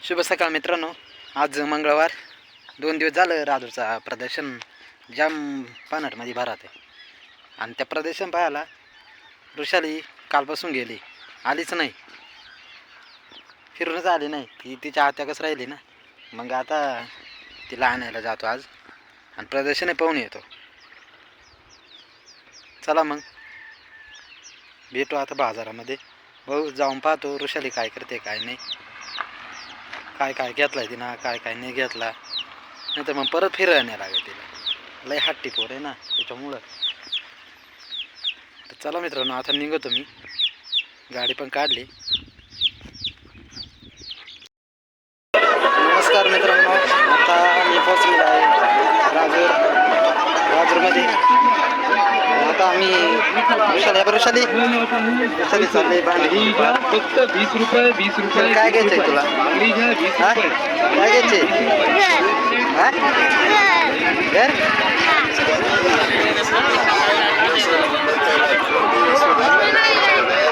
शुभ सकाळ मित्रांनो. आज मंगळवार. 2 दिवस झालं राजूरचा प्रदर्शन जाम पानटमध्ये भरात आहे. आणि त्या प्रदर्शन पाहायला वृषाली कालपासून गेली, आलीच नाही, फिरूनच आली नाही. ती तिच्या आत्याकच राहिली ना. मग आता तिला आणायला जातो आज आणि प्रदर्शन पाहून येतो. चला मग भेटू आता बाजारामध्ये. भाऊ जाऊन पाहतो वृषाली काय करते काय नाही, काय काय घेतलाय तिनं, काय काय नाही घेतला. नाही तर मग परत फिरायला नाही लागेल तिला. लय हट्टी पोर आहे ना त्याच्यामुळं. तर चला मित्रांनो आता निघतो मी. गाडी पण काढली. नमस्कार मित्रांनो, आता मी पोचलेलो आहे राजूरमध्ये. आता आम्ही वृषाली चालले भांडी. फक्त 20 रुपये 20 रुपये. काय घ्यायचंय तुला? काय घ्यायचे?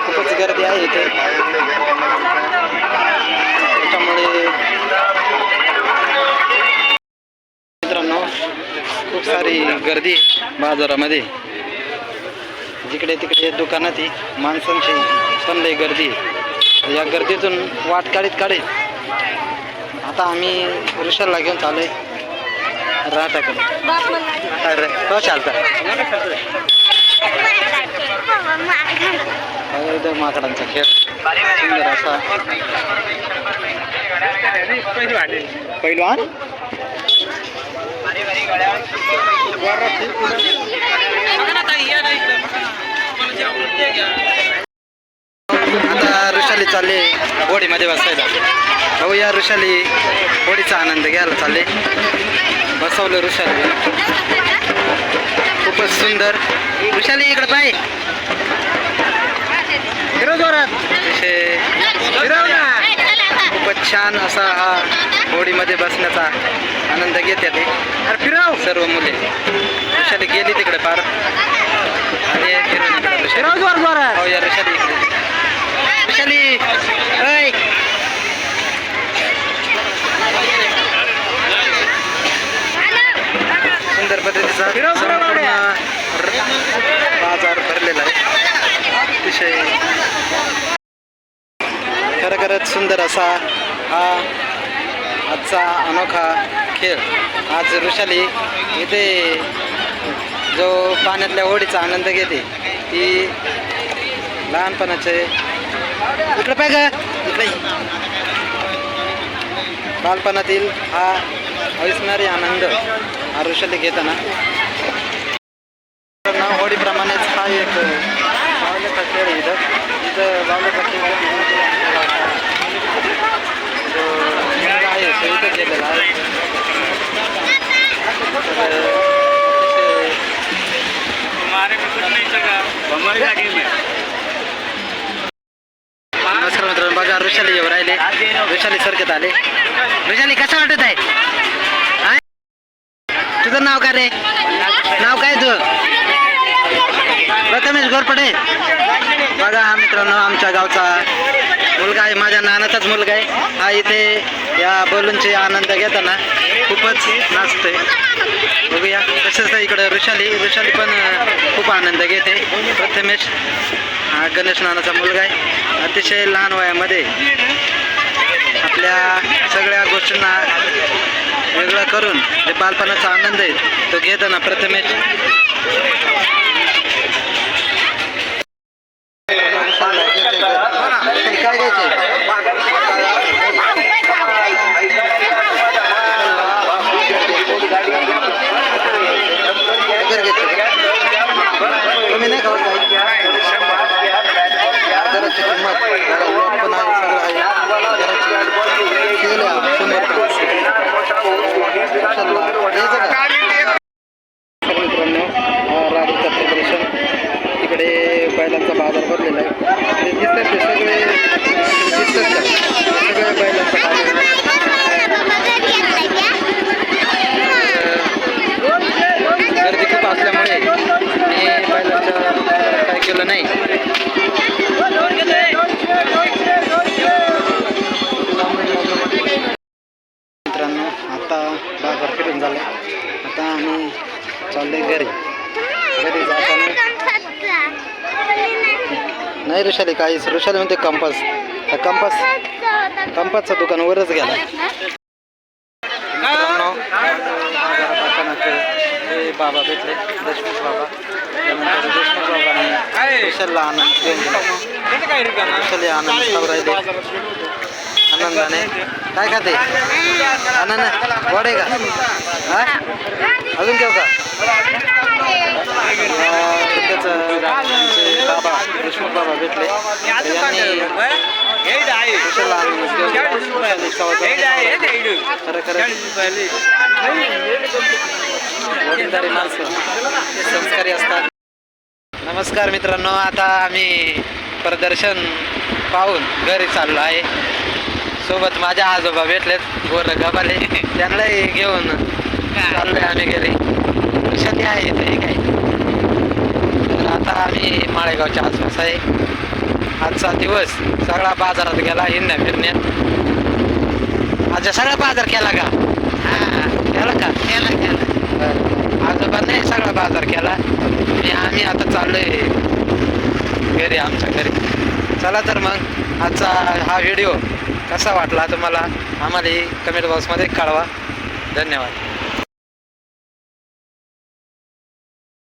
खूपच गर्दी आहे इथे, त्याच्यामुळे मित्रांनो खूप सारी गर्दी बाजारामध्ये. जिकडे तिकडे दुकानात ही माणसांची पण लई गर्दी. या गर्दीतून वाट काढीत आता आम्ही वृषाला घेऊन चाललोय राहटाकडे. तो चालता एकदम माकडांचा खेळ सुंदर असा. पहिलवान आता वृषाली चालले होडीमध्ये बसायला. भाऊ या वृषाली होडीचा आनंद घ्यायला चालले. बसवलं वृषाली, खूपच सुंदर. वृषाली इकडे पाय खूपच छान असा हा होडीमध्ये बसण्याचा आनंद घेते ते सर्व मुले. वृषाली गेली तिकडे पार आणि हो या वृषाली वृषाली सुंदर पद्धतीचा बाजार भरलेला आहे. अतिशय खरंच सुंदर असा हा आजचा अनोखा खेळ. आज वृषाली इथे जो पाण्यातल्या होडीचा आनंद घेते ती लहानपणाचे इकडे पाय ग इकडे बालपणातील हा अविस्मरणीय आनंद हा वृषाली घेताना. होडीप्रमाणेच हा एक बावल्याचा खेळ आहे. इथं बावल्याचा खेळ आहे तो इथं केलेला आहे. नमस्कार मित्रांनो, बघा वृषाली येऊ राहिले. वृषाली सरकत आले. वृषाली कसं वाटत आहे? तुझं नाव काय रे? नाव काय तुझं? प्रथमेश घोरपडे. बघा हा मित्रांनो आमच्या गावचा मुलगा आहे, माझ्या नानाचाच मुलगा आहे. हा इथे या बलूनचे आनंद घेताना खूपच नाचतोय. बघूया तसंच इकडं वृषाली पण खूप आनंद घेते. प्रथमेश हा गणेश नानाचा मुलगा आहे. अतिशय लहान वयामध्ये आपल्या सगळ्या गोष्टींना वेगळं करून जे बालपणाचा आनंद आहे तो घेताना प्रथमेश काय घ्यायचे? तुम्ही नाही खाऊ घराची किंमत पण आहे, सगळं आहे. मित्रांनो राजूचा नाही ऋषाली काहीच. ऋषाली म्हणते कंपास. तर कंपासचं दुकान वरच गेला. मित्रांनो, अचानक हे बाबा भेटले, देशमुख बाबा. त्यानंतर देशमुख बाबांनी विशालला आनंद देऊन दिला. विशाल आनंद खाऊ राहिले आनंदाने. काय खाते आनंद? वडे का? हा अजून घेऊ का? बाबा देशमुख बाबा भेटले. यांनी विशालला आनंद देऊन दिला. खरं खरं वडीलधारी माणसं संस्कारी असतात. नमस्कार मित्रांनो, आता आम्ही प्रदर्शन पाहून घरी चाललो आहे. सोबत माझ्या आजोबा भेटलेत, गोरं गबाले. त्यांनाही घेऊन चाललोय आम्ही घरी. ऋषाली आहे इथे काय. तर आता आम्ही माळेगावच्या आसपास आहे. आजचा दिवस सगळा बाजारात गेला हिंडण्या फिरण्यात. आजचा सगळा बाजार केला का? केला का? केला. आजोबांनी सगळा बाजार केला आणि आम्ही आता चाललोय घरी, आमच्या घरी. चला तर मग आजचा हा व्हिडिओ कसा वाटला तुम्हाला आम्हाला कमेंट बॉक्समध्ये कळवा. धन्यवाद.